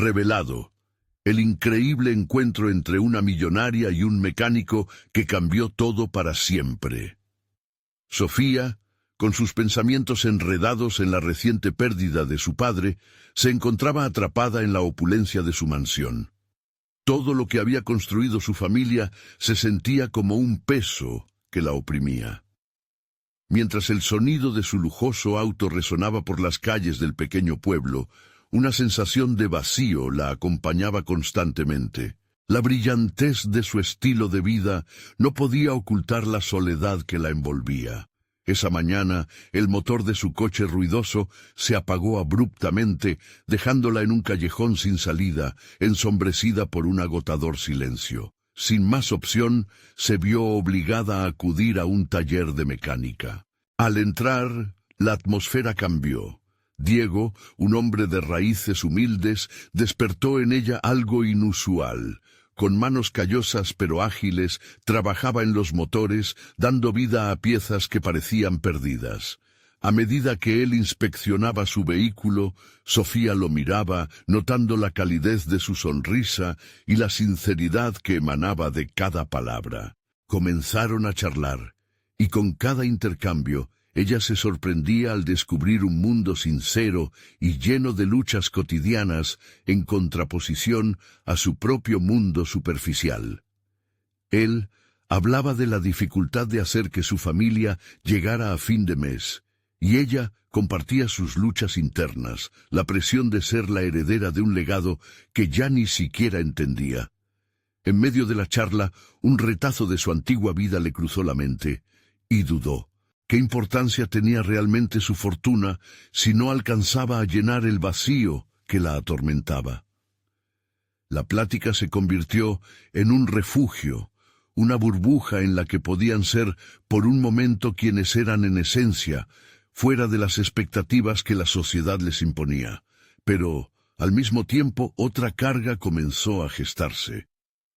Revelado. El increíble encuentro entre una millonaria y un mecánico que cambió todo para siempre. Sofía, con sus pensamientos enredados en la reciente pérdida de su padre, se encontraba atrapada en la opulencia de su mansión. Todo lo que había construido su familia se sentía como un peso que la oprimía. Mientras el sonido de su lujoso auto resonaba por las calles del pequeño pueblo, una sensación de vacío la acompañaba constantemente. La brillantez de su estilo de vida no podía ocultar la soledad que la envolvía. Esa mañana, el motor de su coche ruidoso se apagó abruptamente, dejándola en un callejón sin salida, ensombrecida por un agotador silencio. Sin más opción, se vio obligada a acudir a un taller de mecánica. Al entrar, la atmósfera cambió. Diego, un hombre de raíces humildes, despertó en ella algo inusual. Con manos callosas pero ágiles, trabajaba en los motores, dando vida a piezas que parecían perdidas. A medida que él inspeccionaba su vehículo, Sofía lo miraba, notando la calidez de su sonrisa y la sinceridad que emanaba de cada palabra. Comenzaron a charlar, y con cada intercambio, ella se sorprendía al descubrir un mundo sincero y lleno de luchas cotidianas en contraposición a su propio mundo superficial. Él hablaba de la dificultad de hacer que su familia llegara a fin de mes, y ella compartía sus luchas internas, la presión de ser la heredera de un legado que ya ni siquiera entendía. En medio de la charla, un retazo de su antigua vida le cruzó la mente, y dudó. ¿Qué importancia tenía realmente su fortuna si no alcanzaba a llenar el vacío que la atormentaba? La plática se convirtió en un refugio, una burbuja en la que podían ser por un momento quienes eran en esencia, fuera de las expectativas que la sociedad les imponía. Pero, al mismo tiempo, otra carga comenzó a gestarse.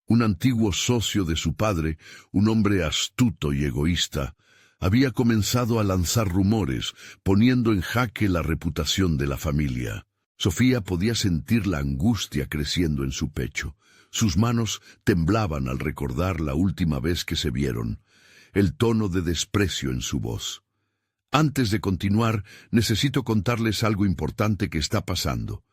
Un antiguo socio de su padre, un hombre astuto y egoísta, había comenzado a lanzar rumores, poniendo en jaque la reputación de la familia. Sofía podía sentir la angustia creciendo en su pecho. Sus manos temblaban al recordar la última vez que se vieron, el tono de desprecio en su voz. Antes de continuar, necesito contarles algo importante que está pasando.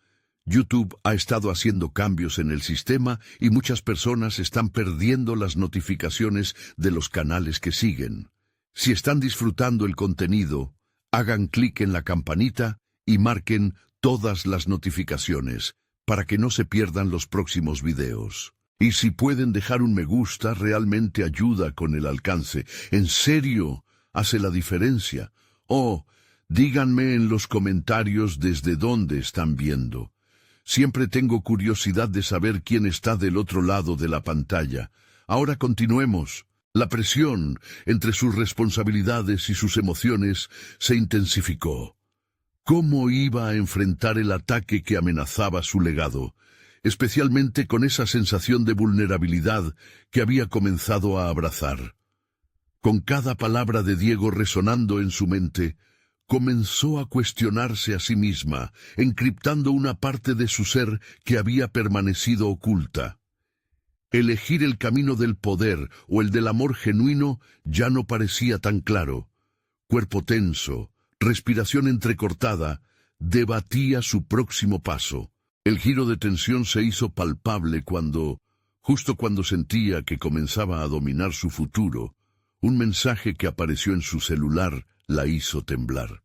YouTube ha estado haciendo cambios en el sistema y muchas personas están perdiendo las notificaciones de los canales que siguen. Si están disfrutando el contenido, hagan clic en la campanita y marquen todas las notificaciones para que no se pierdan los próximos videos. Y si pueden dejar un me gusta, realmente ayuda con el alcance. En serio, hace la diferencia. Díganme en los comentarios desde dónde están viendo. Siempre tengo curiosidad de saber quién está del otro lado de la pantalla. Ahora continuemos. La presión entre sus responsabilidades y sus emociones se intensificó. ¿Cómo iba a enfrentar el ataque que amenazaba su legado, especialmente con esa sensación de vulnerabilidad que había comenzado a abrazar? Con cada palabra de Diego resonando en su mente, comenzó a cuestionarse a sí misma, encriptando una parte de su ser que había permanecido oculta. Elegir el camino del poder o el del amor genuino ya no parecía tan claro. Cuerpo tenso, respiración entrecortada, debatía su próximo paso. El giro de tensión se hizo palpable justo cuando sentía que comenzaba a dominar su futuro, un mensaje que apareció en su celular la hizo temblar.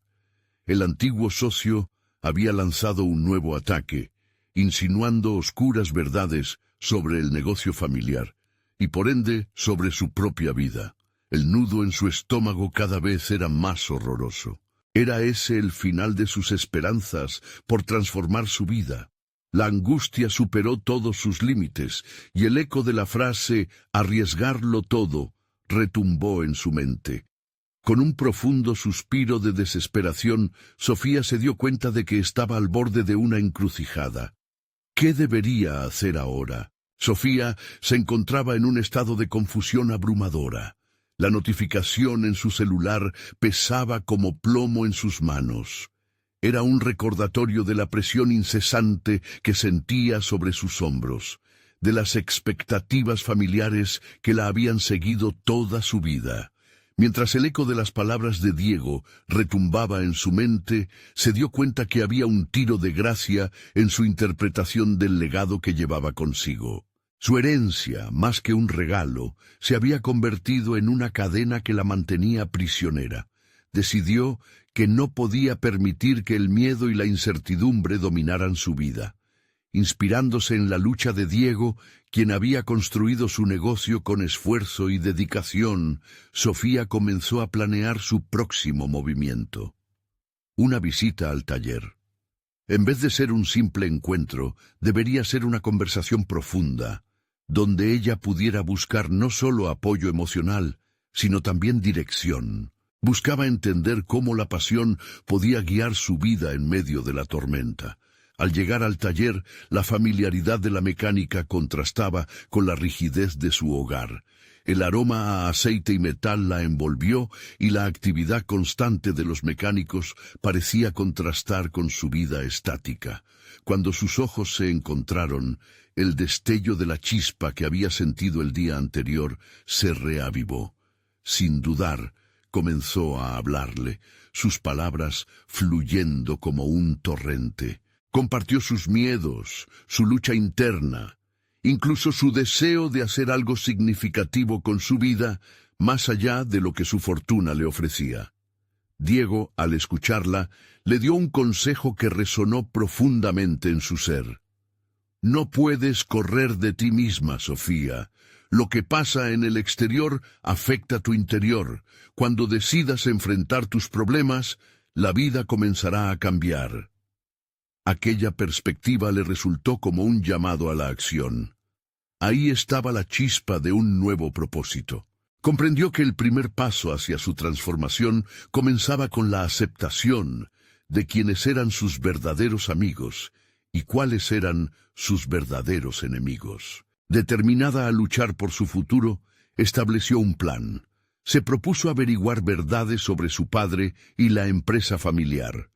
El antiguo socio había lanzado un nuevo ataque, insinuando oscuras verdades sobre el negocio familiar, y por ende sobre su propia vida. El nudo en su estómago cada vez era más horroroso. ¿Era ese el final de sus esperanzas por transformar su vida? La angustia superó todos sus límites, y el eco de la frase «arriesgarlo todo» retumbó en su mente. Con un profundo suspiro de desesperación, Sofía se dio cuenta de que estaba al borde de una encrucijada. ¿Qué debería hacer ahora? Sofía se encontraba en un estado de confusión abrumadora. La notificación en su celular pesaba como plomo en sus manos. Era un recordatorio de la presión incesante que sentía sobre sus hombros, de las expectativas familiares que la habían seguido toda su vida. Mientras el eco de las palabras de Diego retumbaba en su mente, se dio cuenta que había un tiro de gracia en su interpretación del legado que llevaba consigo. Su herencia, más que un regalo, se había convertido en una cadena que la mantenía prisionera. Decidió que no podía permitir que el miedo y la incertidumbre dominaran su vida. Inspirándose en la lucha de Diego, quien había construido su negocio con esfuerzo y dedicación, Sofía comenzó a planear su próximo movimiento. Una visita al taller. En vez de ser un simple encuentro, debería ser una conversación profunda, donde ella pudiera buscar no solo apoyo emocional, sino también dirección. Buscaba entender cómo la pasión podía guiar su vida en medio de la tormenta. Al llegar al taller, la familiaridad de la mecánica contrastaba con la rigidez de su hogar. El aroma a aceite y metal la envolvió y la actividad constante de los mecánicos parecía contrastar con su vida estática. Cuando sus ojos se encontraron, el destello de la chispa que había sentido el día anterior se reavivó. Sin dudar, comenzó a hablarle, sus palabras fluyendo como un torrente. Compartió sus miedos, su lucha interna, incluso su deseo de hacer algo significativo con su vida, más allá de lo que su fortuna le ofrecía. Diego, al escucharla, le dio un consejo que resonó profundamente en su ser. No puedes correr de ti misma, Sofía. Lo que pasa en el exterior afecta tu interior. Cuando decidas enfrentar tus problemas, la vida comenzará a cambiar. Aquella perspectiva le resultó como un llamado a la acción. Ahí estaba la chispa de un nuevo propósito. Comprendió que el primer paso hacia su transformación comenzaba con la aceptación de quienes eran sus verdaderos amigos y cuáles eran sus verdaderos enemigos. Determinada a luchar por su futuro, estableció un plan. Se propuso averiguar verdades sobre su padre y la empresa familiar.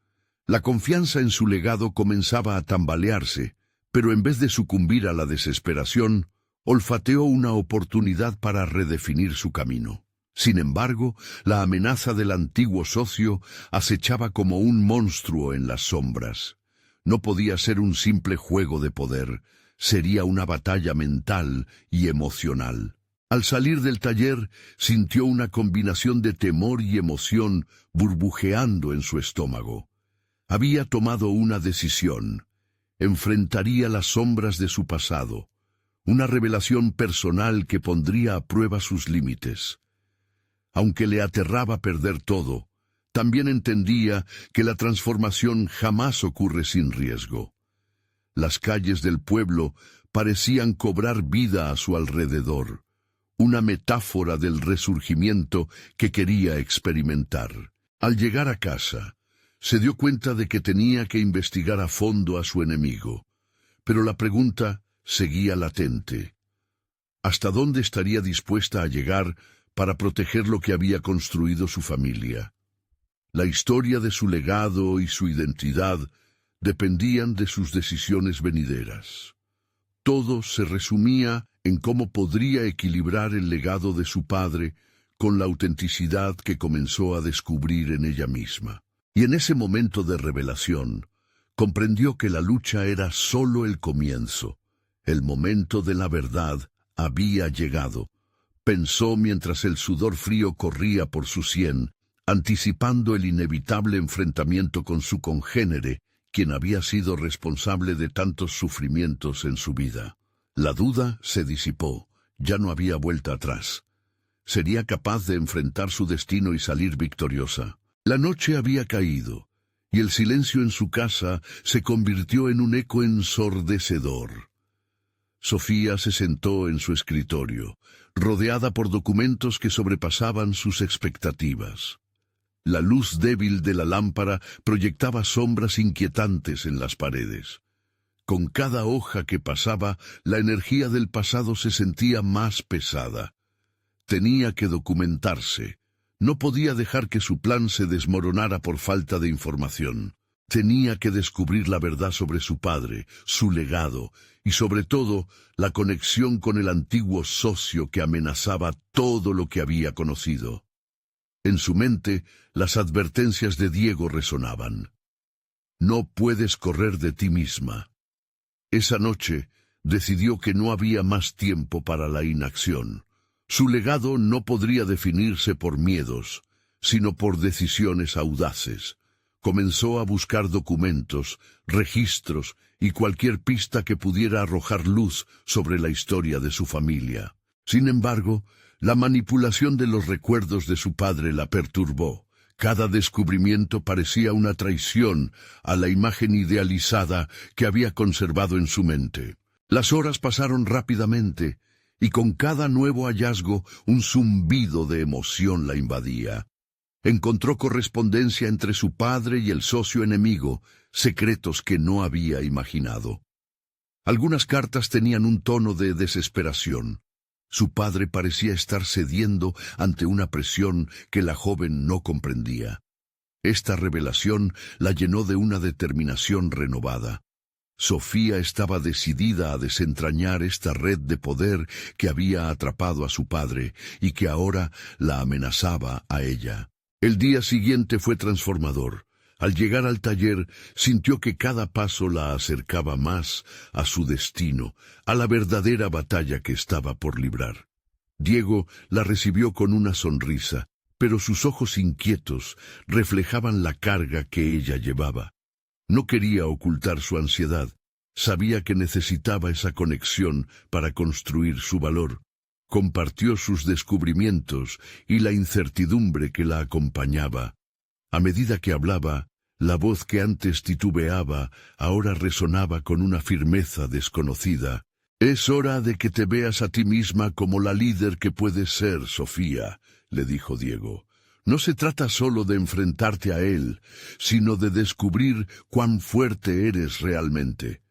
La confianza en su legado comenzaba a tambalearse, pero en vez de sucumbir a la desesperación, olfateó una oportunidad para redefinir su camino. Sin embargo, la amenaza del antiguo socio acechaba como un monstruo en las sombras. No podía ser un simple juego de poder, sería una batalla mental y emocional. Al salir del taller, sintió una combinación de temor y emoción burbujeando en su estómago. Había tomado una decisión. Enfrentaría las sombras de su pasado, una revelación personal que pondría a prueba sus límites. Aunque le aterraba perder todo, también entendía que la transformación jamás ocurre sin riesgo. Las calles del pueblo parecían cobrar vida a su alrededor, una metáfora del resurgimiento que quería experimentar. Al llegar a casa, se dio cuenta de que tenía que investigar a fondo a su enemigo, pero la pregunta seguía latente. ¿Hasta dónde estaría dispuesta a llegar para proteger lo que había construido su familia? La historia de su legado y su identidad dependían de sus decisiones venideras. Todo se resumía en cómo podría equilibrar el legado de su padre con la autenticidad que comenzó a descubrir en ella misma. Y en ese momento de revelación, comprendió que la lucha era solo el comienzo. El momento de la verdad había llegado. Pensó mientras el sudor frío corría por su sien, anticipando el inevitable enfrentamiento con su congénere, quien había sido responsable de tantos sufrimientos en su vida. La duda se disipó, ya no había vuelta atrás. Sería capaz de enfrentar su destino y salir victoriosa. La noche había caído, y el silencio en su casa se convirtió en un eco ensordecedor. Sofía se sentó en su escritorio, rodeada por documentos que sobrepasaban sus expectativas. La luz débil de la lámpara proyectaba sombras inquietantes en las paredes. Con cada hoja que pasaba, la energía del pasado se sentía más pesada. Tenía que documentarse. No podía dejar que su plan se desmoronara por falta de información. Tenía que descubrir la verdad sobre su padre, su legado y sobre todo la conexión con el antiguo socio que amenazaba todo lo que había conocido. En su mente, las advertencias de Diego resonaban. No puedes correr de ti misma. Esa noche decidió que no había más tiempo para la inacción. Su legado no podría definirse por miedos, sino por decisiones audaces. Comenzó a buscar documentos, registros y cualquier pista que pudiera arrojar luz sobre la historia de su familia. Sin embargo, la manipulación de los recuerdos de su padre la perturbó. Cada descubrimiento parecía una traición a la imagen idealizada que había conservado en su mente. Las horas pasaron rápidamente, y con cada nuevo hallazgo un zumbido de emoción la invadía. Encontró correspondencia entre su padre y el socio enemigo, secretos que no había imaginado. Algunas cartas tenían un tono de desesperación. Su padre parecía estar cediendo ante una presión que la joven no comprendía. Esta revelación la llenó de una determinación renovada. Sofía estaba decidida a desentrañar esta red de poder que había atrapado a su padre y que ahora la amenazaba a ella. El día siguiente fue transformador. Al llegar al taller, sintió que cada paso la acercaba más a su destino, a la verdadera batalla que estaba por librar. Diego la recibió con una sonrisa, pero sus ojos inquietos reflejaban la carga que ella llevaba. No quería ocultar su ansiedad. Sabía que necesitaba esa conexión para construir su valor. Compartió sus descubrimientos y la incertidumbre que la acompañaba. A medida que hablaba, la voz que antes titubeaba ahora resonaba con una firmeza desconocida. «Es hora de que te veas a ti misma como la líder que puedes ser, Sofía», le dijo Diego. «No se trata solo de enfrentarte a él, sino de descubrir cuán fuerte eres realmente.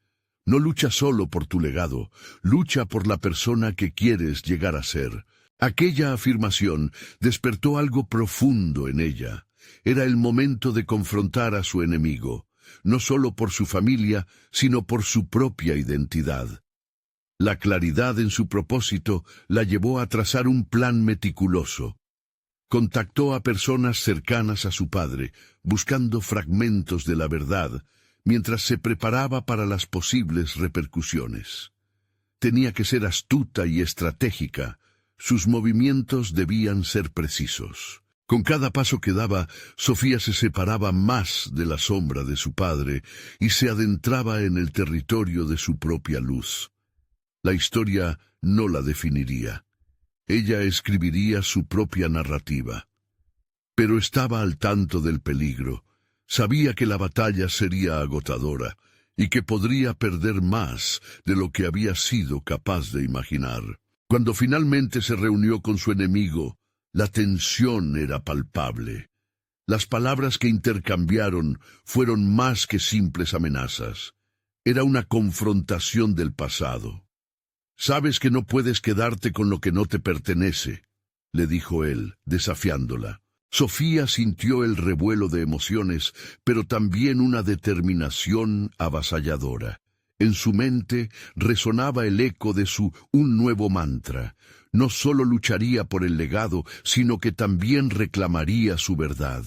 No lucha solo por tu legado, lucha por la persona que quieres llegar a ser». Aquella afirmación despertó algo profundo en ella. Era el momento de confrontar a su enemigo, no solo por su familia, sino por su propia identidad. La claridad en su propósito la llevó a trazar un plan meticuloso. Contactó a personas cercanas a su padre, buscando fragmentos de la verdad, mientras se preparaba para las posibles repercusiones. Tenía que ser astuta y estratégica. Sus movimientos debían ser precisos. Con cada paso que daba, Sofía se separaba más de la sombra de su padre y se adentraba en el territorio de su propia luz. La historia no la definiría. Ella escribiría su propia narrativa. Pero estaba al tanto del peligro. Sabía que la batalla sería agotadora y que podría perder más de lo que había sido capaz de imaginar. Cuando finalmente se reunió con su enemigo, la tensión era palpable. Las palabras que intercambiaron fueron más que simples amenazas. Era una confrontación del pasado. «Sabes que no puedes quedarte con lo que no te pertenece», le dijo él, desafiándola. Sofía sintió el revuelo de emociones, pero también una determinación avasalladora. En su mente resonaba el eco de un nuevo mantra. No solo lucharía por el legado, sino que también reclamaría su verdad.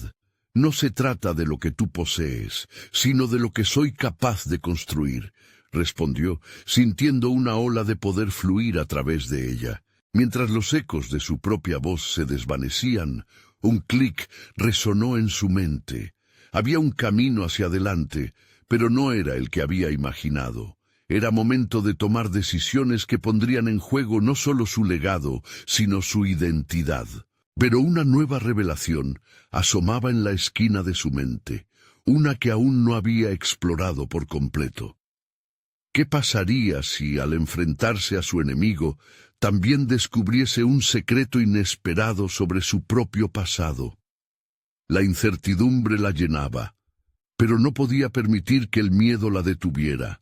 «No se trata de lo que tú posees, sino de lo que soy capaz de construir», respondió, sintiendo una ola de poder fluir a través de ella. Mientras los ecos de su propia voz se desvanecían, un clic resonó en su mente. Había un camino hacia adelante, pero no era el que había imaginado. Era momento de tomar decisiones que pondrían en juego no solo su legado, sino su identidad. Pero una nueva revelación asomaba en la esquina de su mente, una que aún no había explorado por completo. ¿Qué pasaría si, al enfrentarse a su enemigo, también descubriese un secreto inesperado sobre su propio pasado? La incertidumbre la llenaba, pero no podía permitir que el miedo la detuviera.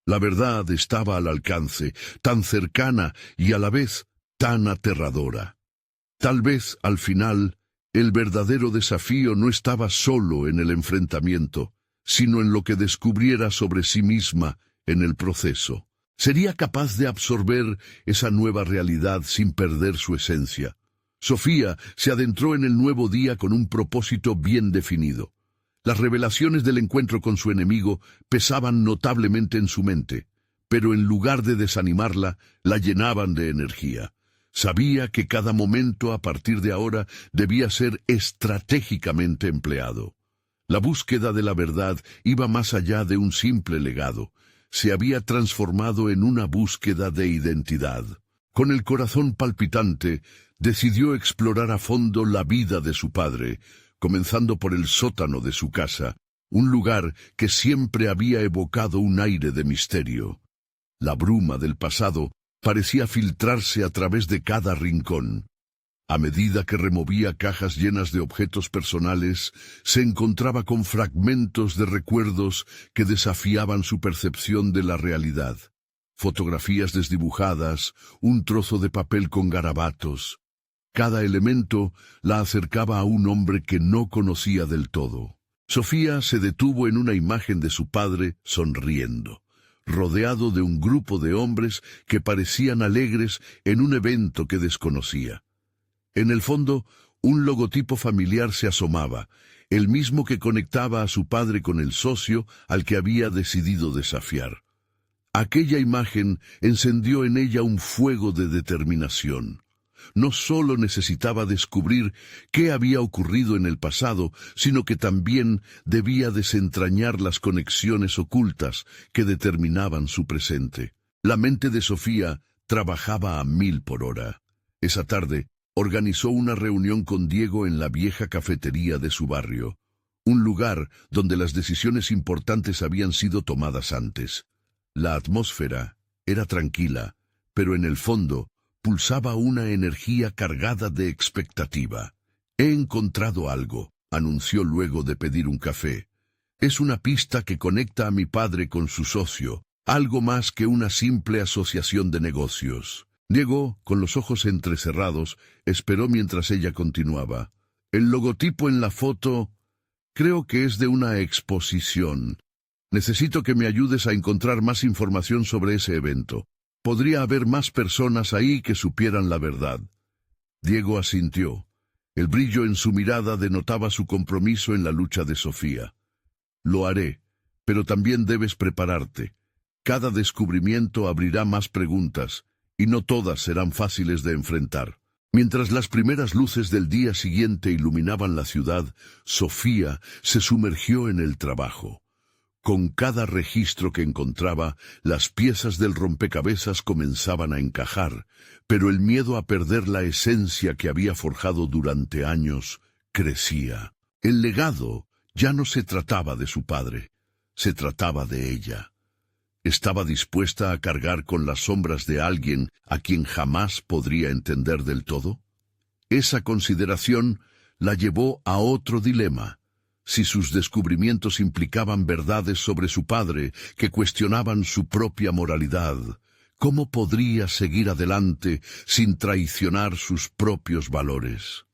La verdad estaba al alcance, tan cercana y a la vez tan aterradora. Tal vez, al final, el verdadero desafío no estaba solo en el enfrentamiento, sino en lo que descubriera sobre sí misma en el proceso. Sería capaz de absorber esa nueva realidad sin perder su esencia. Sofía se adentró en el nuevo día con un propósito bien definido. Las revelaciones del encuentro con su enemigo pesaban notablemente en su mente, pero en lugar de desanimarla, la llenaban de energía. Sabía que cada momento a partir de ahora debía ser estratégicamente empleado. La búsqueda de la verdad iba más allá de un simple legado. Se había transformado en una búsqueda de identidad. Con el corazón palpitante, decidió explorar a fondo la vida de su padre, comenzando por el sótano de su casa, un lugar que siempre había evocado un aire de misterio. La bruma del pasado parecía filtrarse a través de cada rincón. A medida que removía cajas llenas de objetos personales, se encontraba con fragmentos de recuerdos que desafiaban su percepción de la realidad. Fotografías desdibujadas, un trozo de papel con garabatos. Cada elemento la acercaba a un hombre que no conocía del todo. Sofía se detuvo en una imagen de su padre sonriendo, rodeado de un grupo de hombres que parecían alegres en un evento que desconocía. En el fondo, un logotipo familiar se asomaba, el mismo que conectaba a su padre con el socio al que había decidido desafiar. Aquella imagen encendió en ella un fuego de determinación. No solo necesitaba descubrir qué había ocurrido en el pasado, sino que también debía desentrañar las conexiones ocultas que determinaban su presente. La mente de Sofía trabajaba a 1000 por hora. Esa tarde, organizó una reunión con Diego en la vieja cafetería de su barrio, un lugar donde las decisiones importantes habían sido tomadas antes. La atmósfera era tranquila, pero en el fondo pulsaba una energía cargada de expectativa. «He encontrado algo», anunció luego de pedir un café. «Es una pista que conecta a mi padre con su socio, algo más que una simple asociación de negocios». Diego, con los ojos entrecerrados, esperó mientras ella continuaba. «El logotipo en la foto creo que es de una exposición. Necesito que me ayudes a encontrar más información sobre ese evento. Podría haber más personas ahí que supieran la verdad». Diego asintió. El brillo en su mirada denotaba su compromiso en la lucha de Sofía. «Lo haré, pero también debes prepararte. Cada descubrimiento abrirá más preguntas, y no todas serán fáciles de enfrentar». Mientras las primeras luces del día siguiente iluminaban la ciudad, Sofía se sumergió en el trabajo. Con cada registro que encontraba, las piezas del rompecabezas comenzaban a encajar, pero el miedo a perder la esencia que había forjado durante años crecía. El legado ya no se trataba de su padre, se trataba de ella. Estaba dispuesta a cargar con las sombras de alguien a quien jamás podría entender del todo. Esa consideración la llevó a otro dilema. Si sus descubrimientos implicaban verdades sobre su padre que cuestionaban su propia moralidad, ¿cómo podría seguir adelante sin traicionar sus propios valores?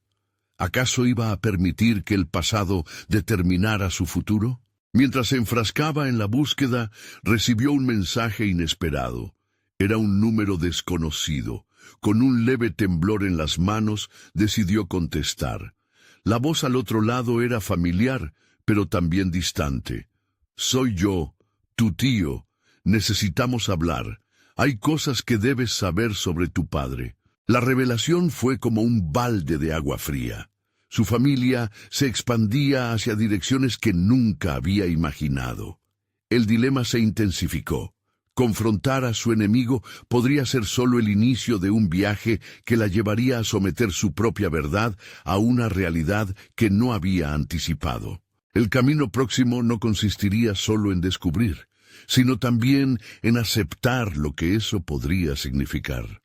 ¿Acaso iba a permitir que el pasado determinara su futuro? Mientras se enfrascaba en la búsqueda, recibió un mensaje inesperado. Era un número desconocido. Con un leve temblor en las manos, decidió contestar. La voz al otro lado era familiar, pero también distante. «Soy yo, tu tío. Necesitamos hablar. Hay cosas que debes saber sobre tu padre». La revelación fue como un balde de agua fría. Su familia se expandía hacia direcciones que nunca había imaginado. El dilema se intensificó. Confrontar a su enemigo podría ser solo el inicio de un viaje que la llevaría a someter su propia verdad a una realidad que no había anticipado. El camino próximo no consistiría solo en descubrir, sino también en aceptar lo que eso podría significar.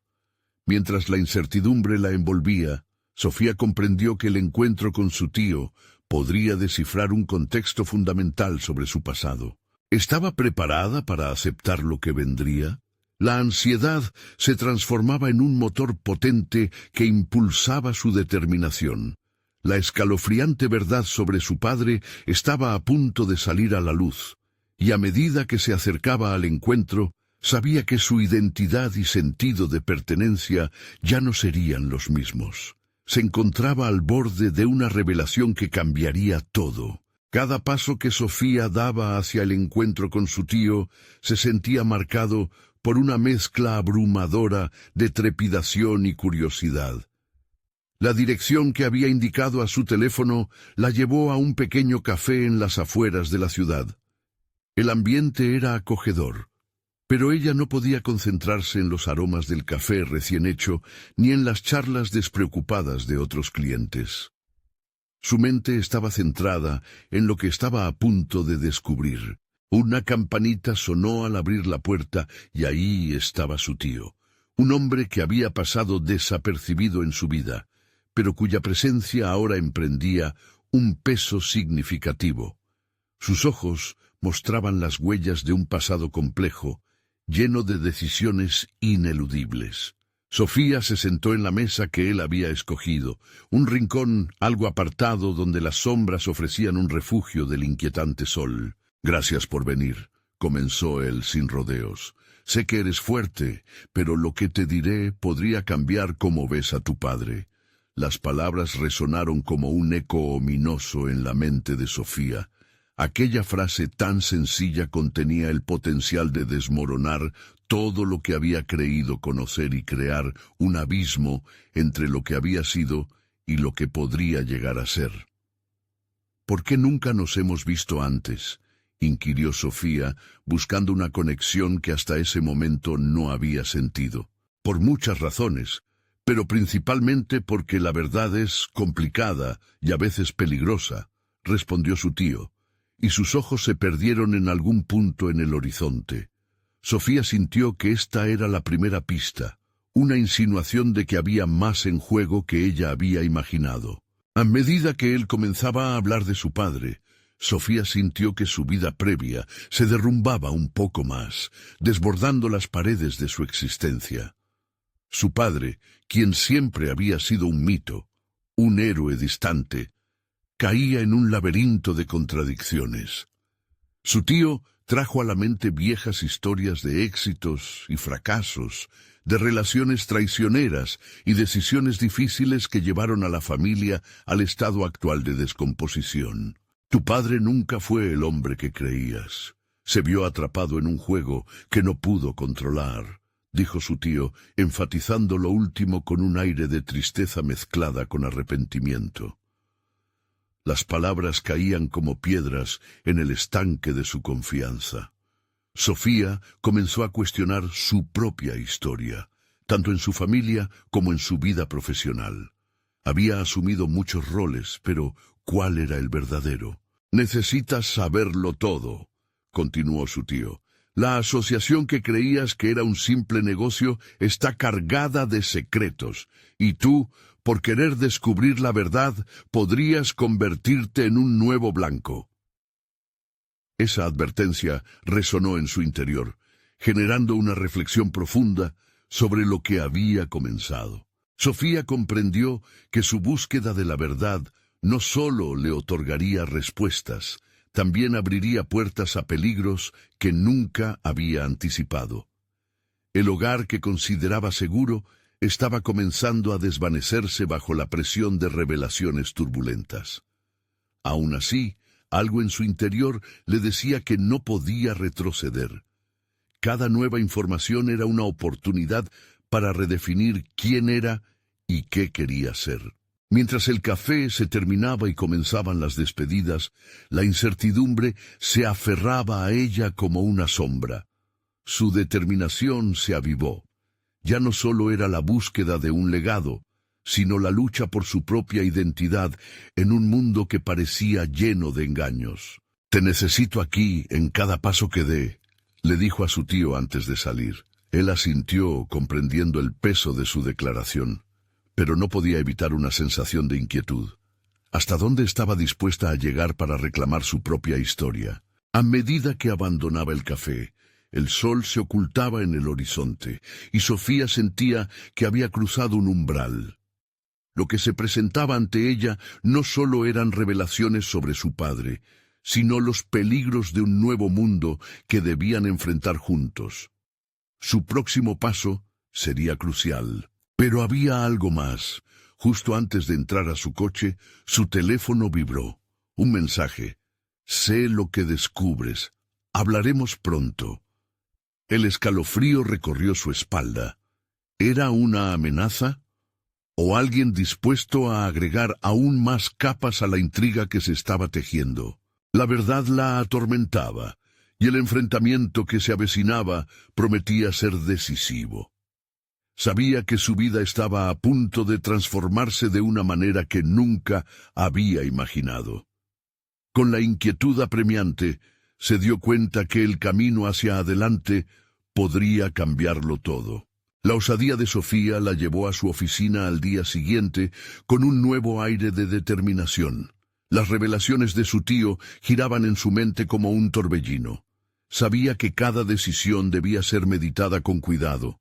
Mientras la incertidumbre la envolvía, Sofía comprendió que el encuentro con su tío podría descifrar un contexto fundamental sobre su pasado. ¿Estaba preparada para aceptar lo que vendría? La ansiedad se transformaba en un motor potente que impulsaba su determinación. La escalofriante verdad sobre su padre estaba a punto de salir a la luz, y a medida que se acercaba al encuentro, sabía que su identidad y sentido de pertenencia ya no serían los mismos. Se encontraba al borde de una revelación que cambiaría todo. Cada paso que Sofía daba hacia el encuentro con su tío se sentía marcado por una mezcla abrumadora de trepidación y curiosidad. La dirección que había indicado a su teléfono la llevó a un pequeño café en las afueras de la ciudad. El ambiente era acogedor, pero ella no podía concentrarse en los aromas del café recién hecho ni en las charlas despreocupadas de otros clientes. Su mente estaba centrada en lo que estaba a punto de descubrir. Una campanita sonó al abrir la puerta y ahí estaba su tío, un hombre que había pasado desapercibido en su vida, pero cuya presencia ahora emprendía un peso significativo. Sus ojos mostraban las huellas de un pasado complejo, lleno de decisiones ineludibles. Sofía se sentó en la mesa que él había escogido, un rincón algo apartado donde las sombras ofrecían un refugio del inquietante sol. «Gracias por venir», comenzó él sin rodeos. «Sé que eres fuerte, pero lo que te diré podría cambiar cómo ves a tu padre». Las palabras resonaron como un eco ominoso en la mente de Sofía. Aquella frase tan sencilla contenía el potencial de desmoronar todo lo que había creído conocer y crear un abismo entre lo que había sido y lo que podría llegar a ser. «¿Por qué nunca nos hemos visto antes?», inquirió Sofía, buscando una conexión que hasta ese momento no había sentido. «Por muchas razones, pero principalmente porque la verdad es complicada y a veces peligrosa», respondió su tío, y sus ojos se perdieron en algún punto en el horizonte. Sofía sintió que esta era la primera pista, una insinuación de que había más en juego que ella había imaginado. A medida que él comenzaba a hablar de su padre, Sofía sintió que su vida previa se derrumbaba un poco más, desbordando las paredes de su existencia. Su padre, quien siempre había sido un mito, un héroe distante, caía en un laberinto de contradicciones. Su tío trajo a la mente viejas historias de éxitos y fracasos, de relaciones traicioneras y decisiones difíciles que llevaron a la familia al estado actual de descomposición. «Tu padre nunca fue el hombre que creías. Se vio atrapado en un juego que no pudo controlar», dijo su tío, enfatizando lo último con un aire de tristeza mezclada con arrepentimiento. Las palabras caían como piedras en el estanque de su confianza. Sofía comenzó a cuestionar su propia historia, tanto en su familia como en su vida profesional. Había asumido muchos roles, pero ¿cuál era el verdadero? «Necesitas saberlo todo», continuó su tío. «La asociación que creías que era un simple negocio está cargada de secretos, y tú, por querer descubrir la verdad, podrías convertirte en un nuevo blanco». Esa advertencia resonó en su interior, generando una reflexión profunda sobre lo que había comenzado. Sofía comprendió que su búsqueda de la verdad no solo le otorgaría respuestas, también abriría puertas a peligros que nunca había anticipado. El hogar que consideraba seguro estaba comenzando a desvanecerse bajo la presión de revelaciones turbulentas. Aún así, algo en su interior le decía que no podía retroceder. Cada nueva información era una oportunidad para redefinir quién era y qué quería ser. Mientras el café se terminaba y comenzaban las despedidas, la incertidumbre se aferraba a ella como una sombra. Su determinación se avivó. Ya no solo era la búsqueda de un legado, sino la lucha por su propia identidad en un mundo que parecía lleno de engaños. «Te necesito aquí en cada paso que dé», le dijo a su tío antes de salir. Él asintió, comprendiendo el peso de su declaración, pero no podía evitar una sensación de inquietud. ¿Hasta dónde estaba dispuesta a llegar para reclamar su propia historia? A medida que abandonaba el café, el sol se ocultaba en el horizonte, y Sofía sentía que había cruzado un umbral. Lo que se presentaba ante ella no solo eran revelaciones sobre su padre, sino los peligros de un nuevo mundo que debían enfrentar juntos. Su próximo paso sería crucial. Pero había algo más. Justo antes de entrar a su coche, su teléfono vibró. Un mensaje. Sé lo que descubres. Hablaremos pronto. El escalofrío recorrió su espalda. ¿Era una amenaza? ¿O alguien dispuesto a agregar aún más capas a la intriga que se estaba tejiendo? La verdad la atormentaba, y el enfrentamiento que se avecinaba prometía ser decisivo. Sabía que su vida estaba a punto de transformarse de una manera que nunca había imaginado. Con la inquietud apremiante, se dio cuenta que el camino hacia adelante podría cambiarlo todo. La osadía de Sofía la llevó a su oficina al día siguiente con un nuevo aire de determinación. Las revelaciones de su tío giraban en su mente como un torbellino. Sabía que cada decisión debía ser meditada con cuidado,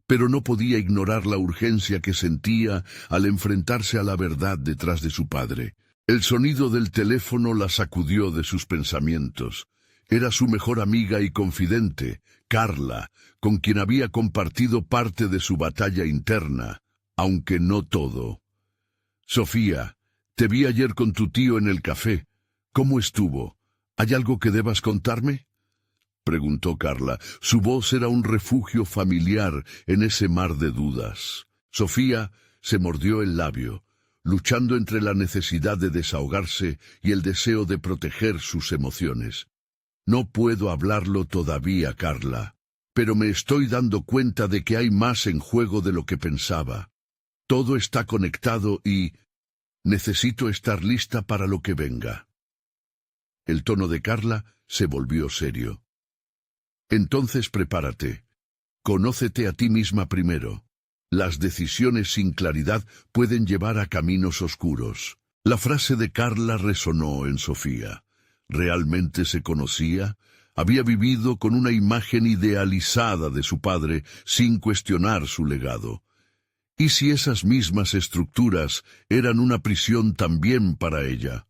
pero no podía ignorar la urgencia que sentía al enfrentarse a la verdad detrás de su padre. El sonido del teléfono la sacudió de sus pensamientos. Era su mejor amiga y confidente, Carla, con quien había compartido parte de su batalla interna, aunque no todo. Sofía, te vi ayer con tu tío en el café. ¿Cómo estuvo? ¿Hay algo que debas contarme? Preguntó Carla. Su voz era un refugio familiar en ese mar de dudas. Sofía se mordió el labio, luchando entre la necesidad de desahogarse y el deseo de proteger sus emociones. No puedo hablarlo todavía, Carla, pero me estoy dando cuenta de que hay más en juego de lo que pensaba. Todo está conectado y necesito estar lista para lo que venga. El tono de Carla se volvió serio. Entonces prepárate. Conócete a ti misma primero. Las decisiones sin claridad pueden llevar a caminos oscuros. La frase de Carla resonó en Sofía. ¿Realmente se conocía? Había vivido con una imagen idealizada de su padre sin cuestionar su legado. ¿Y si esas mismas estructuras eran una prisión también para ella?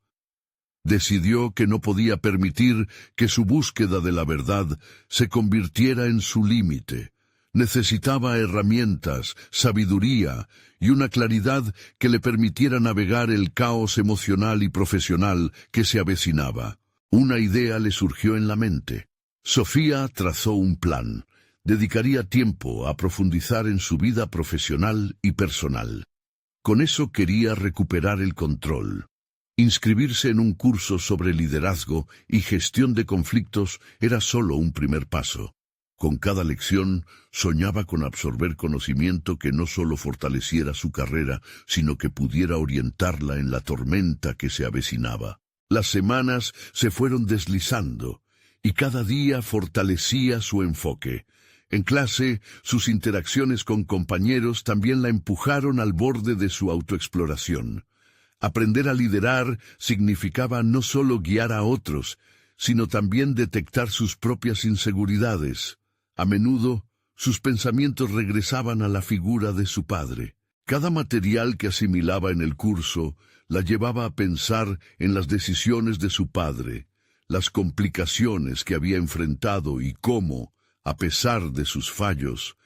Decidió que no podía permitir que su búsqueda de la verdad se convirtiera en su límite. Necesitaba herramientas, sabiduría y una claridad que le permitiera navegar el caos emocional y profesional que se avecinaba. Una idea le surgió en la mente. Sofía trazó un plan. Dedicaría tiempo a profundizar en su vida profesional y personal. Con eso quería recuperar el control. Inscribirse en un curso sobre liderazgo y gestión de conflictos era solo un primer paso. Con cada lección, soñaba con absorber conocimiento que no solo fortaleciera su carrera, sino que pudiera orientarla en la tormenta que se avecinaba. Las semanas se fueron deslizando, y cada día fortalecía su enfoque. En clase, sus interacciones con compañeros también la empujaron al borde de su autoexploración. Aprender a liderar significaba no solo guiar a otros, sino también detectar sus propias inseguridades. A menudo, sus pensamientos regresaban a la figura de su padre. Cada material que asimilaba en el curso la llevaba a pensar en las decisiones de su padre, las complicaciones que había enfrentado y cómo, a pesar de sus fallos,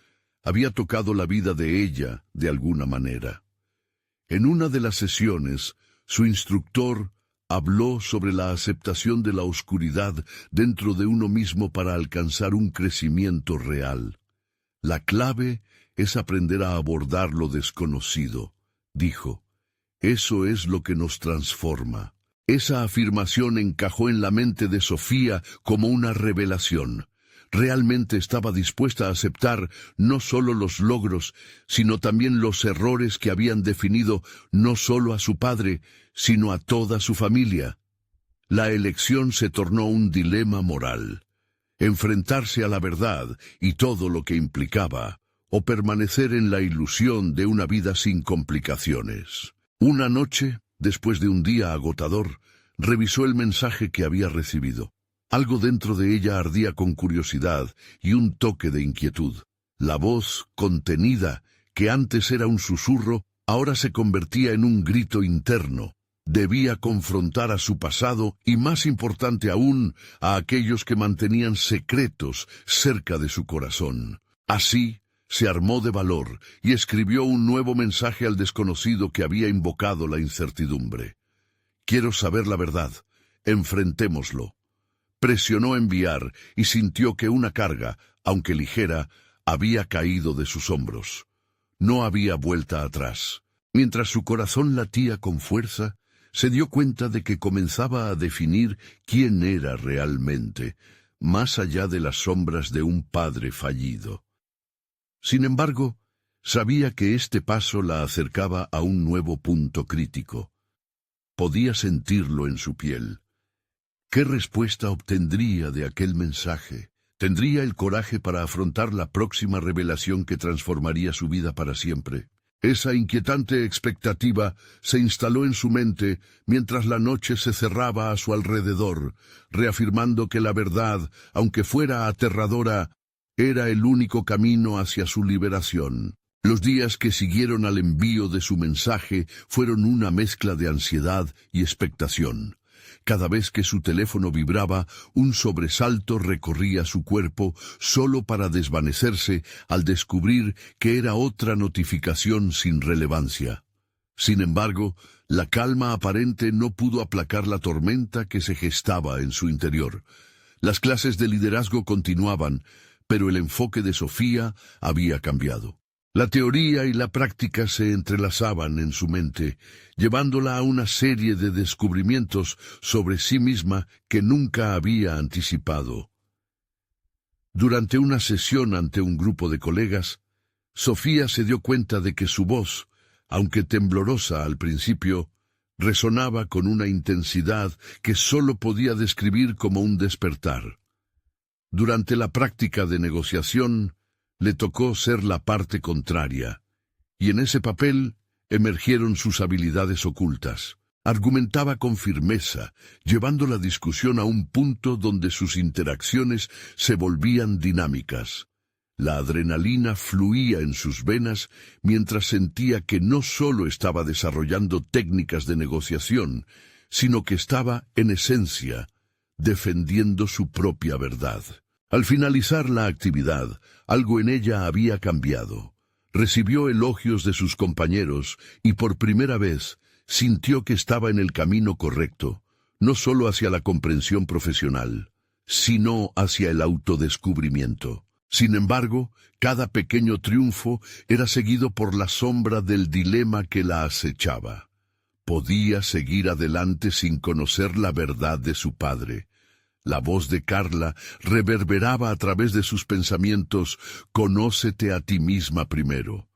había tocado la vida de ella de alguna manera. En una de las sesiones, su instructor habló sobre la aceptación de la oscuridad dentro de uno mismo para alcanzar un crecimiento real. La clave es aprender a abordar lo desconocido, dijo. Eso es lo que nos transforma. Esa afirmación encajó en la mente de Sofía como una revelación. Realmente estaba dispuesta a aceptar no solo los logros, sino también los errores que habían definido no solo a su padre, sino a toda su familia. La elección se tornó un dilema moral. Enfrentarse a la verdad y todo lo que implicaba, o permanecer en la ilusión de una vida sin complicaciones. Una noche, después de un día agotador, revisó el mensaje que había recibido. Algo dentro de ella ardía con curiosidad y un toque de inquietud. La voz contenida, que antes era un susurro, ahora se convertía en un grito interno. Debía confrontar a su pasado y, más importante aún, a aquellos que mantenían secretos cerca de su corazón. Así, se armó de valor y escribió un nuevo mensaje al desconocido que había invocado la incertidumbre. «Quiero saber la verdad. Enfrentémoslo». Presionó enviar y sintió que una carga, aunque ligera, había caído de sus hombros. No había vuelta atrás. Mientras su corazón latía con fuerza, se dio cuenta de que comenzaba a definir quién era realmente, más allá de las sombras de un padre fallido. Sin embargo, sabía que este paso la acercaba a un nuevo punto crítico. Podía sentirlo en su piel. ¿Qué respuesta obtendría de aquel mensaje? ¿Tendría el coraje para afrontar la próxima revelación que transformaría su vida para siempre? Esa inquietante expectativa se instaló en su mente mientras la noche se cerraba a su alrededor, reafirmando que la verdad, aunque fuera aterradora, era el único camino hacia su liberación. Los días que siguieron al envío de su mensaje fueron una mezcla de ansiedad y expectación. Cada vez que su teléfono vibraba, un sobresalto recorría su cuerpo solo para desvanecerse al descubrir que era otra notificación sin relevancia. Sin embargo, la calma aparente no pudo aplacar la tormenta que se gestaba en su interior. Las clases de liderazgo continuaban, pero el enfoque de Sofía había cambiado. La teoría y la práctica se entrelazaban en su mente, llevándola a una serie de descubrimientos sobre sí misma que nunca había anticipado. Durante una sesión ante un grupo de colegas, Sofía se dio cuenta de que su voz, aunque temblorosa al principio, resonaba con una intensidad que sólo podía describir como un despertar. Durante la práctica de negociación, le tocó ser la parte contraria, y en ese papel emergieron sus habilidades ocultas. Argumentaba con firmeza, llevando la discusión a un punto donde sus interacciones se volvían dinámicas. La adrenalina fluía en sus venas mientras sentía que no solo estaba desarrollando técnicas de negociación, sino que estaba, en esencia, defendiendo su propia verdad. Al finalizar la actividad, algo en ella había cambiado. Recibió elogios de sus compañeros y por primera vez sintió que estaba en el camino correcto, no solo hacia la comprensión profesional, sino hacia el autodescubrimiento. Sin embargo, cada pequeño triunfo era seguido por la sombra del dilema que la acechaba. Podía seguir adelante sin conocer la verdad de su padre. La voz de Carla reverberaba a través de sus pensamientos: «Conócete a ti misma primero»,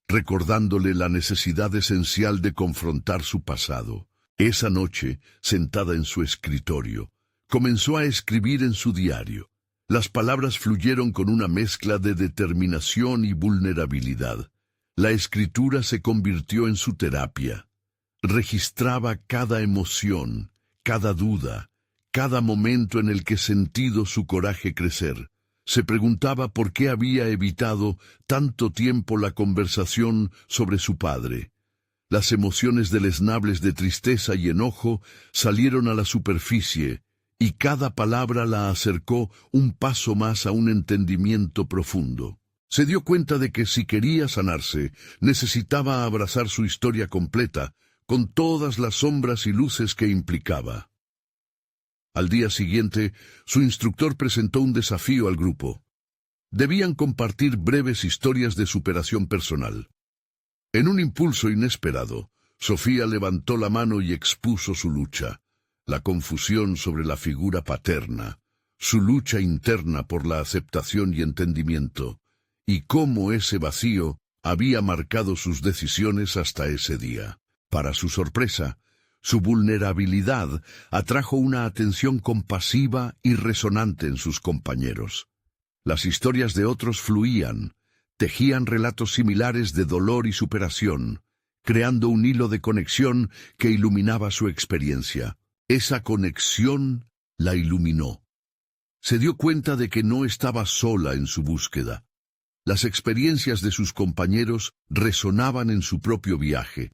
recordándole la necesidad esencial de confrontar su pasado. Esa noche, sentada en su escritorio, comenzó a escribir en su diario. Las palabras fluyeron con una mezcla de determinación y vulnerabilidad. La escritura se convirtió en su terapia. Registraba cada emoción, cada duda, cada momento en el que sentido su coraje crecer. Se preguntaba por qué había evitado tanto tiempo la conversación sobre su padre. Las emociones deleznables de tristeza y enojo salieron a la superficie, y cada palabra la acercó un paso más a un entendimiento profundo. Se dio cuenta de que si quería sanarse, necesitaba abrazar su historia completa, con todas las sombras y luces que implicaba. Al día siguiente, su instructor presentó un desafío al grupo. Debían compartir breves historias de superación personal. En un impulso inesperado, Sofía levantó la mano y expuso su lucha, la confusión sobre la figura paterna, su lucha interna por la aceptación y entendimiento, y cómo ese vacío había marcado sus decisiones hasta ese día. Para su sorpresa, su vulnerabilidad atrajo una atención compasiva y resonante en sus compañeros. Las historias de otros fluían, tejían relatos similares de dolor y superación, creando un hilo de conexión que iluminaba su experiencia. Esa conexión la iluminó. Se dio cuenta de que no estaba sola en su búsqueda. Las experiencias de sus compañeros resonaban en su propio viaje.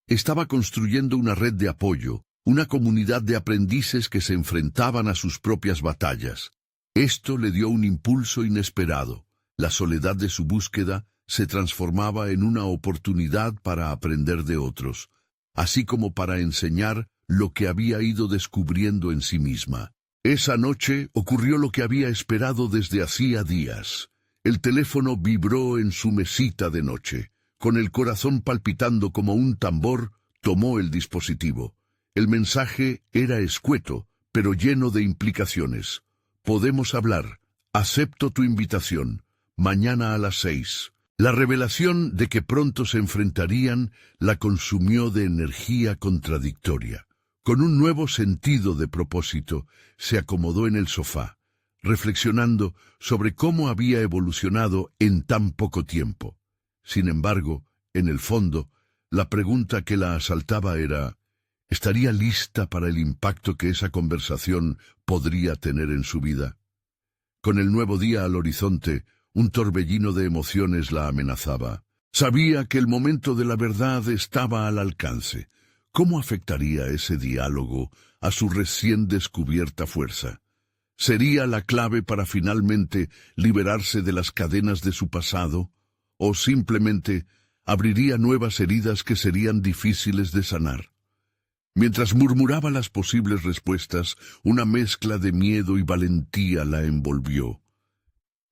Estaba construyendo una red de apoyo, una comunidad de aprendices que se enfrentaban a sus propias batallas. Esto le dio un impulso inesperado. La soledad de su búsqueda se transformaba en una oportunidad para aprender de otros, así como para enseñar lo que había ido descubriendo en sí misma. Esa noche ocurrió lo que había esperado desde hacía días. El teléfono vibró en su mesita de noche. Con el corazón palpitando como un tambor, tomó el dispositivo. El mensaje era escueto, pero lleno de implicaciones. Podemos hablar. Acepto tu invitación. Mañana a las 6. La revelación de que pronto se enfrentarían la consumió de energía contradictoria. Con un nuevo sentido de propósito, se acomodó en el sofá, reflexionando sobre cómo había evolucionado en tan poco tiempo. Sin embargo, en el fondo, la pregunta que la asaltaba era: ¿estaría lista para el impacto que esa conversación podría tener en su vida? Con el nuevo día al horizonte, un torbellino de emociones la amenazaba. Sabía que el momento de la verdad estaba al alcance. ¿Cómo afectaría ese diálogo a su recién descubierta fuerza? ¿Sería la clave para finalmente liberarse de las cadenas de su pasado? ¿O simplemente abriría nuevas heridas que serían difíciles de sanar? Mientras murmuraba las posibles respuestas, una mezcla de miedo y valentía la envolvió.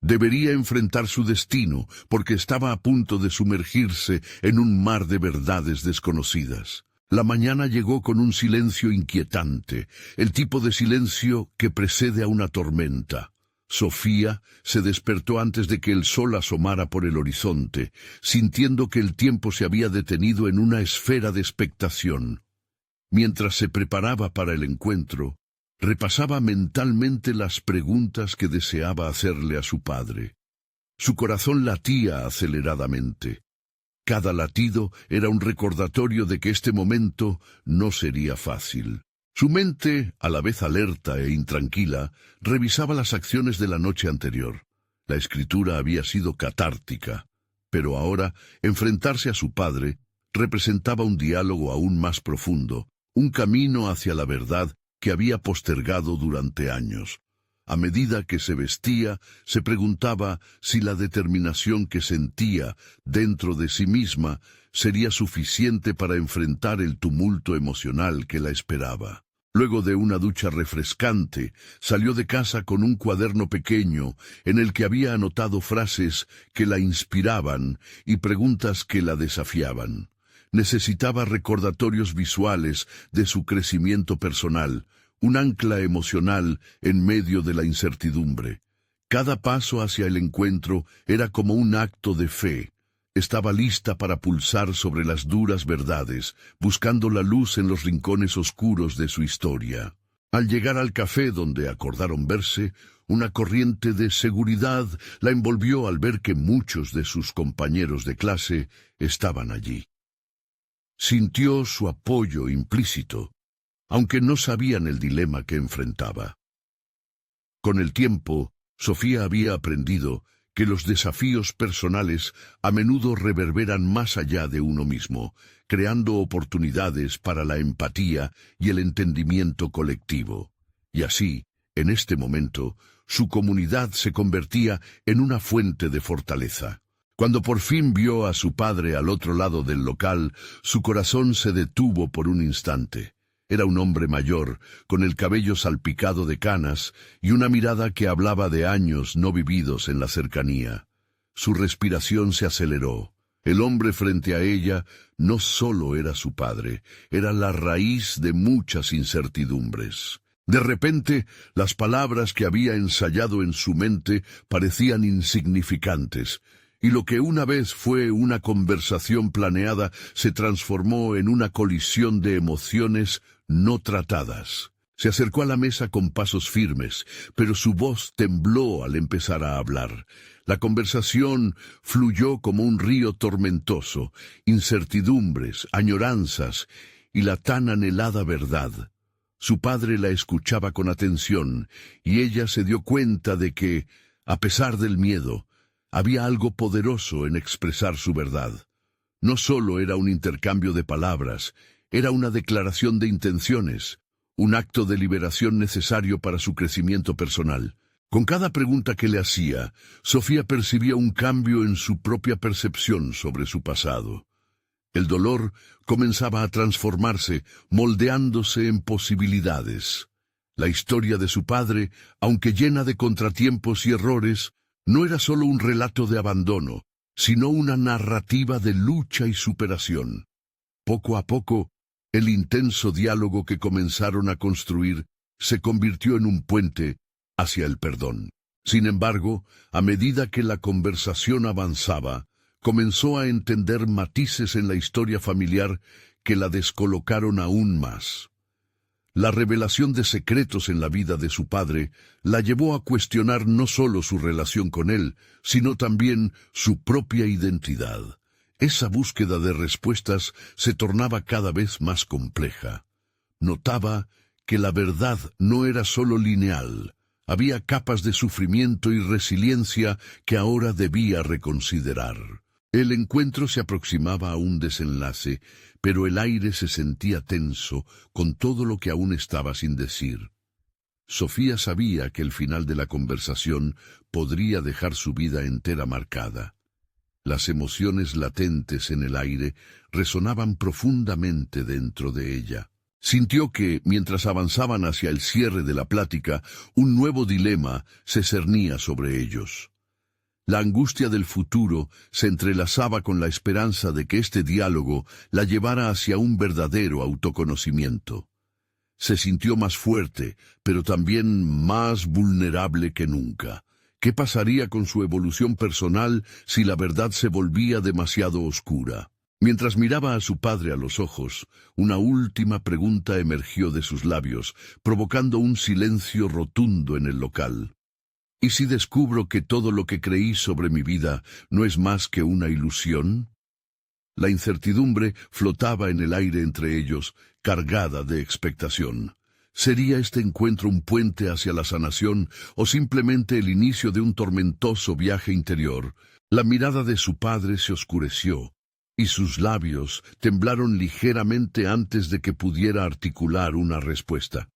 Debería enfrentar su destino, porque estaba a punto de sumergirse en un mar de verdades desconocidas. La mañana llegó con un silencio inquietante, el tipo de silencio que precede a una tormenta. Sofía se despertó antes de que el sol asomara por el horizonte, sintiendo que el tiempo se había detenido en una esfera de expectación. Mientras se preparaba para el encuentro, repasaba mentalmente las preguntas que deseaba hacerle a su padre. Su corazón latía aceleradamente. Cada latido era un recordatorio de que este momento no sería fácil. Su mente, a la vez alerta e intranquila, revisaba las acciones de la noche anterior. La escritura había sido catártica, pero ahora enfrentarse a su padre representaba un diálogo aún más profundo, un camino hacia la verdad que había postergado durante años. A medida que se vestía, se preguntaba si la determinación que sentía dentro de sí misma sería suficiente para enfrentar el tumulto emocional que la esperaba. Luego de una ducha refrescante, salió de casa con un cuaderno pequeño en el que había anotado frases que la inspiraban y preguntas que la desafiaban. Necesitaba recordatorios visuales de su crecimiento personal, un ancla emocional en medio de la incertidumbre. Cada paso hacia el encuentro era como un acto de fe. Estaba lista para pulsar sobre las duras verdades, buscando la luz en los rincones oscuros de su historia. Al llegar al café donde acordaron verse, una corriente de seguridad la envolvió al ver que muchos de sus compañeros de clase estaban allí. Sintió su apoyo implícito, aunque no sabían el dilema que enfrentaba. Con el tiempo, Sofía había aprendido que los desafíos personales a menudo reverberan más allá de uno mismo, creando oportunidades para la empatía y el entendimiento colectivo. Y así, en este momento, su comunidad se convertía en una fuente de fortaleza. Cuando por fin vio a su padre al otro lado del local, su corazón se detuvo por un instante. Era un hombre mayor, con el cabello salpicado de canas y una mirada que hablaba de años no vividos en la cercanía. Su respiración se aceleró. El hombre frente a ella no solo era su padre, era la raíz de muchas incertidumbres. De repente, las palabras que había ensayado en su mente parecían insignificantes, y lo que una vez fue una conversación planeada se transformó en una colisión de emociones no tratadas. Se acercó a la mesa con pasos firmes, pero su voz tembló al empezar a hablar. La conversación fluyó como un río tormentoso, incertidumbres, añoranzas y la tan anhelada verdad. Su padre la escuchaba con atención, y ella se dio cuenta de que, a pesar del miedo, Había algo poderoso en expresar su verdad. No solo era un intercambio de palabras, era una declaración de intenciones, un acto de liberación necesario para su crecimiento personal. Con cada pregunta que le hacía, Sofía percibía un cambio en su propia percepción sobre su pasado. El dolor comenzaba a transformarse, moldeándose en posibilidades. La historia de su padre, aunque llena de contratiempos y errores, no era solo un relato de abandono, sino una narrativa de lucha y superación. Poco a poco, el intenso diálogo que comenzaron a construir se convirtió en un puente hacia el perdón. Sin embargo, a medida que la conversación avanzaba, comenzó a entender matices en la historia familiar que la descolocaron aún más. La revelación de secretos en la vida de su padre la llevó a cuestionar no solo su relación con él, sino también su propia identidad. Esa búsqueda de respuestas se tornaba cada vez más compleja. Notaba que la verdad no era solo lineal. Había capas de sufrimiento y resiliencia que ahora debía reconsiderar. El encuentro se aproximaba a un desenlace, pero el aire se sentía tenso con todo lo que aún estaba sin decir. Sofía sabía que el final de la conversación podría dejar su vida entera marcada. Las emociones latentes en el aire resonaban profundamente dentro de ella. Sintió que, mientras avanzaban hacia el cierre de la plática, un nuevo dilema se cernía sobre ellos. La angustia del futuro se entrelazaba con la esperanza de que este diálogo la llevara hacia un verdadero autoconocimiento. Se sintió más fuerte, pero también más vulnerable que nunca. ¿Qué pasaría con su evolución personal si la verdad se volvía demasiado oscura? Mientras miraba a su padre a los ojos, una última pregunta emergió de sus labios, provocando un silencio rotundo en el local. ¿Y si descubro que todo lo que creí sobre mi vida no es más que una ilusión? La incertidumbre flotaba en el aire entre ellos, cargada de expectación. ¿Sería este encuentro un puente hacia la sanación o simplemente el inicio de un tormentoso viaje interior? La mirada de su padre se oscureció, y sus labios temblaron ligeramente antes de que pudiera articular una respuesta.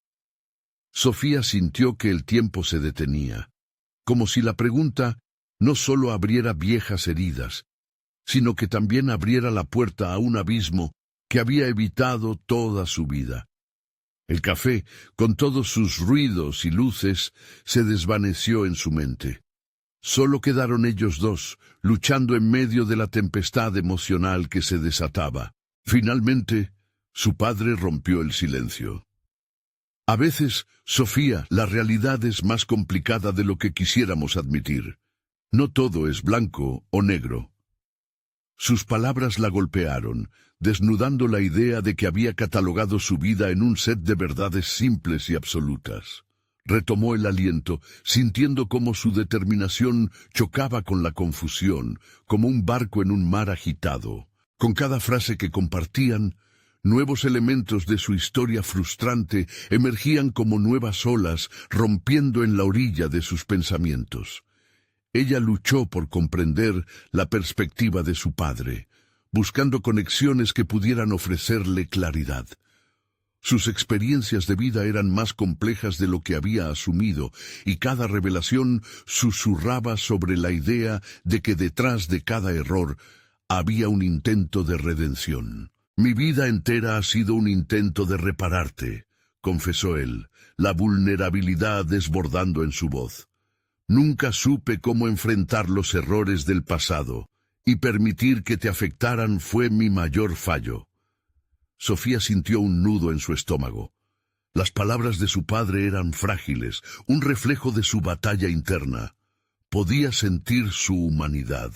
Sofía sintió que el tiempo se detenía, como si la pregunta no solo abriera viejas heridas, sino que también abriera la puerta a un abismo que había evitado toda su vida. El café, con todos sus ruidos y luces, se desvaneció en su mente. Solo quedaron ellos dos, luchando en medio de la tempestad emocional que se desataba. Finalmente, su padre rompió el silencio. A veces, Sofía, la realidad es más complicada de lo que quisiéramos admitir. No todo es blanco o negro. Sus palabras la golpearon, desnudando la idea de que había catalogado su vida en un set de verdades simples y absolutas. Retomó el aliento, sintiendo cómo su determinación chocaba con la confusión, como un barco en un mar agitado. Con cada frase que compartían, nuevos elementos de su historia frustrante emergían como nuevas olas, rompiendo en la orilla de sus pensamientos. Ella luchó por comprender la perspectiva de su padre, buscando conexiones que pudieran ofrecerle claridad. Sus experiencias de vida eran más complejas de lo que había asumido, y cada revelación susurraba sobre la idea de que detrás de cada error había un intento de redención. «Mi vida entera ha sido un intento de repararte», confesó él, la vulnerabilidad desbordando en su voz. «Nunca supe cómo enfrentar los errores del pasado, y permitir que te afectaran fue mi mayor fallo». Sofía sintió un nudo en su estómago. Las palabras de su padre eran frágiles, un reflejo de su batalla interna. Podía sentir su humanidad,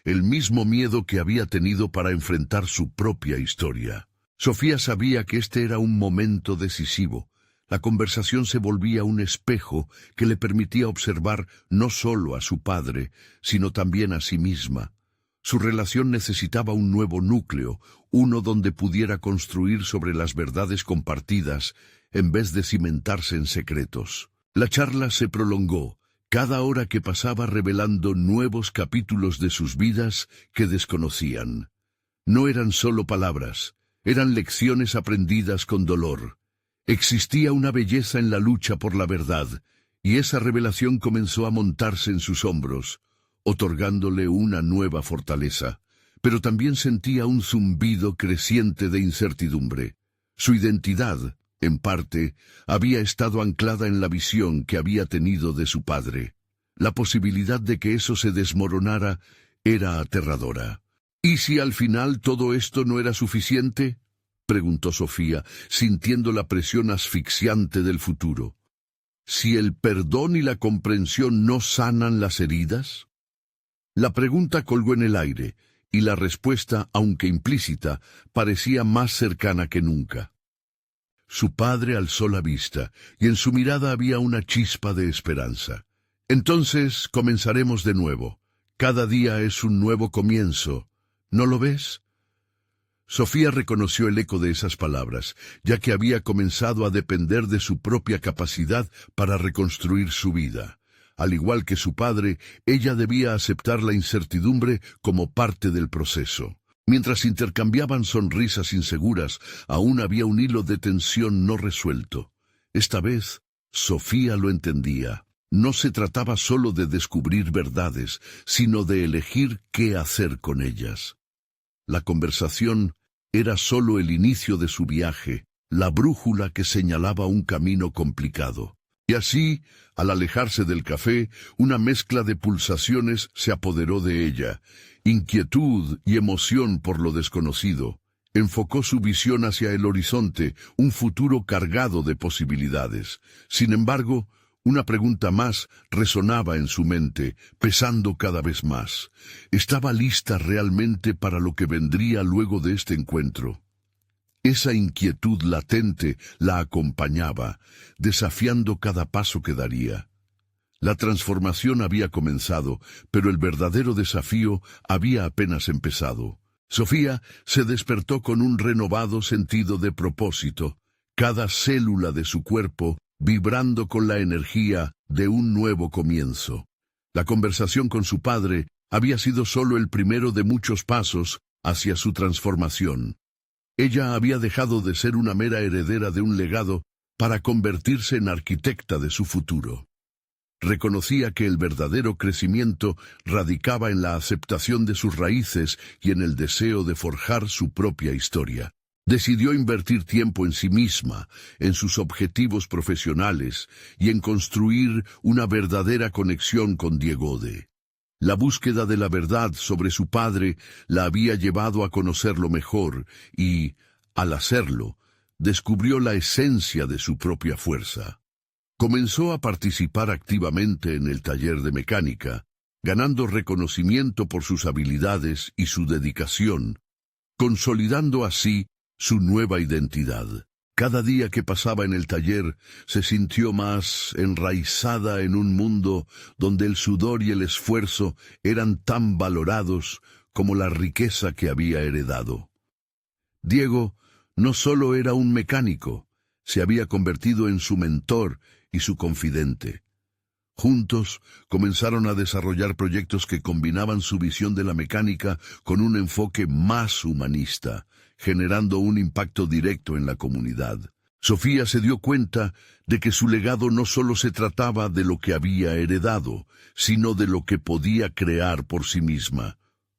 el mismo miedo que había tenido para enfrentar su propia historia. Sofía sabía que este era un momento decisivo. La conversación se volvía un espejo que le permitía observar no solo a su padre, sino también a sí misma. Su relación necesitaba un nuevo núcleo, uno donde pudiera construir sobre las verdades compartidas, en vez de cimentarse en secretos. La charla se prolongó, cada hora que pasaba revelando nuevos capítulos de sus vidas que desconocían. No eran solo palabras, eran lecciones aprendidas con dolor. Existía una belleza en la lucha por la verdad, y esa revelación comenzó a montarse en sus hombros, otorgándole una nueva fortaleza. Pero también sentía un zumbido creciente de incertidumbre. Su identidad, en parte, había estado anclada en la visión que había tenido de su padre. La posibilidad de que eso se desmoronara era aterradora. ¿Y si al final todo esto no era suficiente?, preguntó Sofía, sintiendo la presión asfixiante del futuro. ¿Si el perdón y la comprensión no sanan las heridas? La pregunta colgó en el aire, y la respuesta, aunque implícita, parecía más cercana que nunca. Su padre alzó la vista, y en su mirada había una chispa de esperanza. Entonces comenzaremos de nuevo. Cada día es un nuevo comienzo. ¿No lo ves? Sofía reconoció el eco de esas palabras, ya que había comenzado a depender de su propia capacidad para reconstruir su vida. Al igual que su padre, ella debía aceptar la incertidumbre como parte del proceso. Mientras intercambiaban sonrisas inseguras, aún había un hilo de tensión no resuelto. Esta vez, Sofía lo entendía. No se trataba solo de descubrir verdades, sino de elegir qué hacer con ellas. La conversación era solo el inicio de su viaje, la brújula que señalaba un camino complicado. Y así, al alejarse del café, una mezcla de pulsaciones se apoderó de ella. Inquietud y emoción por lo desconocido. Enfocó su visión hacia el horizonte, un futuro cargado de posibilidades. Sin embargo, una pregunta más resonaba en su mente, pesando cada vez más. ¿Estaba lista realmente para lo que vendría luego de este encuentro? Esa inquietud latente la acompañaba, desafiando cada paso que daría. La transformación había comenzado, pero el verdadero desafío había apenas empezado. Sofía se despertó con un renovado sentido de propósito, cada célula de su cuerpo vibrando con la energía de un nuevo comienzo. La conversación con su padre había sido solo el primero de muchos pasos hacia su transformación. Ella había dejado de ser una mera heredera de un legado para convertirse en arquitecta de su futuro. Reconocía que el verdadero crecimiento radicaba en la aceptación de sus raíces y en el deseo de forjar su propia historia. Decidió invertir tiempo en sí misma, en sus objetivos profesionales y en construir una verdadera conexión con Diegode. La búsqueda de la verdad sobre su padre la había llevado a conocerlo mejor y, al hacerlo, descubrió la esencia de su propia fuerza. Comenzó a participar activamente en el taller de mecánica, ganando reconocimiento por sus habilidades y su dedicación, consolidando así su nueva identidad. Cada día que pasaba en el taller se sintió más enraizada en un mundo donde el sudor y el esfuerzo eran tan valorados como la riqueza que había heredado. Diego no solo era un mecánico, se había convertido en su mentor y su confidente. Juntos comenzaron a desarrollar proyectos que combinaban su visión de la mecánica con un enfoque más humanista, generando un impacto directo en la comunidad. Sofía se dio cuenta de que su legado no solo se trataba de lo que había heredado, sino de lo que podía crear por sí misma.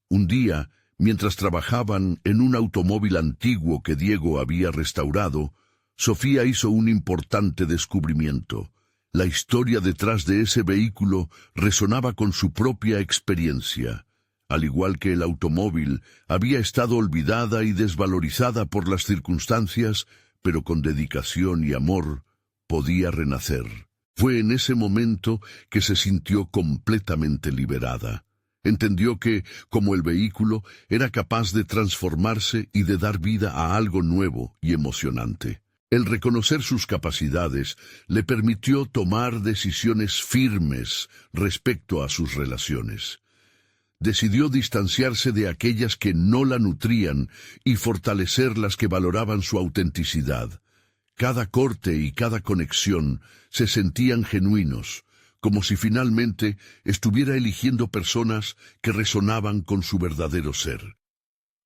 Un día, mientras trabajaban en un automóvil antiguo que Diego había restaurado, Sofía hizo un importante descubrimiento. La historia detrás de ese vehículo resonaba con su propia experiencia. Al igual que el automóvil, había estado olvidada y desvalorizada por las circunstancias, pero con dedicación y amor podía renacer. Fue en ese momento que se sintió completamente liberada. Entendió que, como el vehículo, era capaz de transformarse y de dar vida a algo nuevo y emocionante. El reconocer sus capacidades le permitió tomar decisiones firmes respecto a sus relaciones. Decidió distanciarse de aquellas que no la nutrían y fortalecer las que valoraban su autenticidad. Cada corte y cada conexión se sentían genuinos, como si finalmente estuviera eligiendo personas que resonaban con su verdadero ser.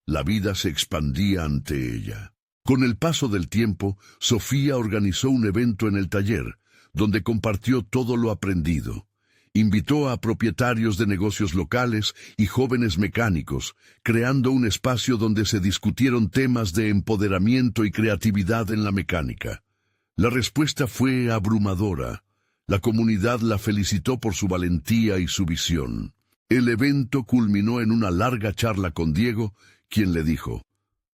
La vida se expandía ante ella. Con el paso del tiempo, Sofía organizó un evento en el taller, donde compartió todo lo aprendido. Invitó a propietarios de negocios locales y jóvenes mecánicos, creando un espacio donde se discutieron temas de empoderamiento y creatividad en la mecánica. La respuesta fue abrumadora. La comunidad la felicitó por su valentía y su visión. El evento culminó en una larga charla con Diego, quien le dijo: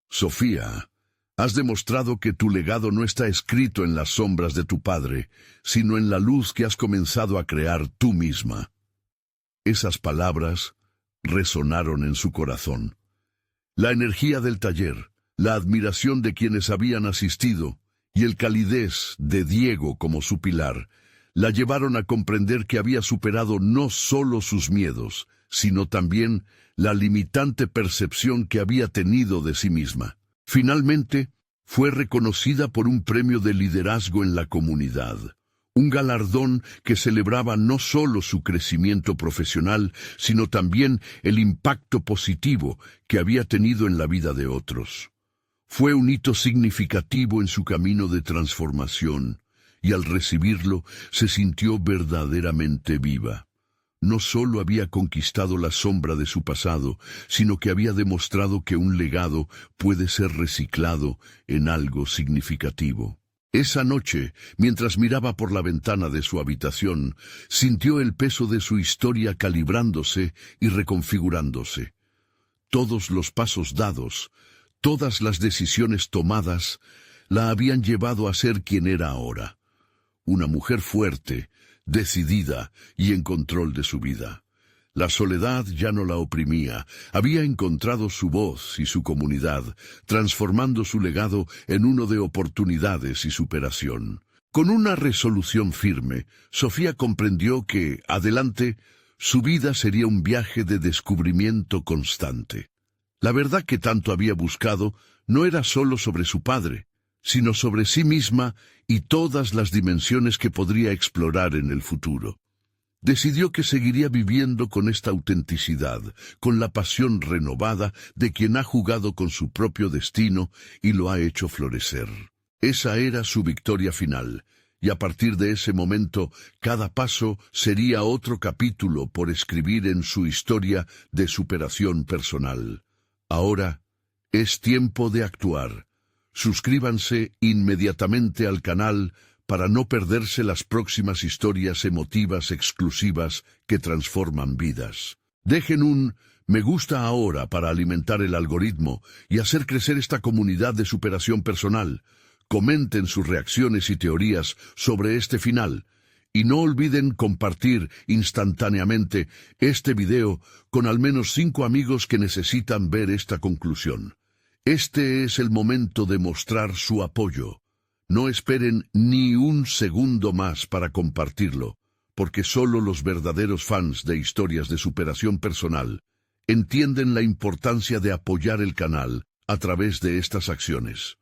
«Sofía, has demostrado que tu legado no está escrito en las sombras de tu padre, sino en la luz que has comenzado a crear tú misma». Esas palabras resonaron en su corazón. La energía del taller, la admiración de quienes habían asistido y el calidez de Diego como su pilar, la llevaron a comprender que había superado no solo sus miedos, sino también la limitante percepción que había tenido de sí misma. Finalmente, fue reconocida por un premio de liderazgo en la comunidad, un galardón que celebraba no solo su crecimiento profesional, sino también el impacto positivo que había tenido en la vida de otros. Fue un hito significativo en su camino de transformación, y al recibirlo se sintió verdaderamente viva. No solo había conquistado la sombra de su pasado, sino que había demostrado que un legado puede ser reciclado en algo significativo. Esa noche, mientras miraba por la ventana de su habitación, sintió el peso de su historia calibrándose y reconfigurándose. Todos los pasos dados, todas las decisiones tomadas, la habían llevado a ser quien era ahora. Una mujer fuerte, decidida y en control de su vida. La soledad ya no la oprimía, había encontrado su voz y su comunidad, transformando su legado en uno de oportunidades y superación. Con una resolución firme, Sofía comprendió que, adelante, su vida sería un viaje de descubrimiento constante. La verdad que tanto había buscado no era solo sobre su padre, sino sobre sí misma y todas las dimensiones que podría explorar en el futuro. Decidió que seguiría viviendo con esta autenticidad, con la pasión renovada de quien ha jugado con su propio destino y lo ha hecho florecer. Esa era su victoria final, y a partir de ese momento, cada paso sería otro capítulo por escribir en su historia de superación personal. Ahora es tiempo de actuar. Suscríbanse inmediatamente al canal para no perderse las próximas historias emotivas exclusivas que transforman vidas. Dejen un me gusta ahora para alimentar el algoritmo y hacer crecer esta comunidad de superación personal. Comenten sus reacciones y teorías sobre este final. Y no olviden compartir instantáneamente este video con al menos 5 amigos que necesitan ver esta conclusión. Este es el momento de mostrar su apoyo. No esperen ni un segundo más para compartirlo, porque solo los verdaderos fans de historias de superación personal entienden la importancia de apoyar el canal a través de estas acciones.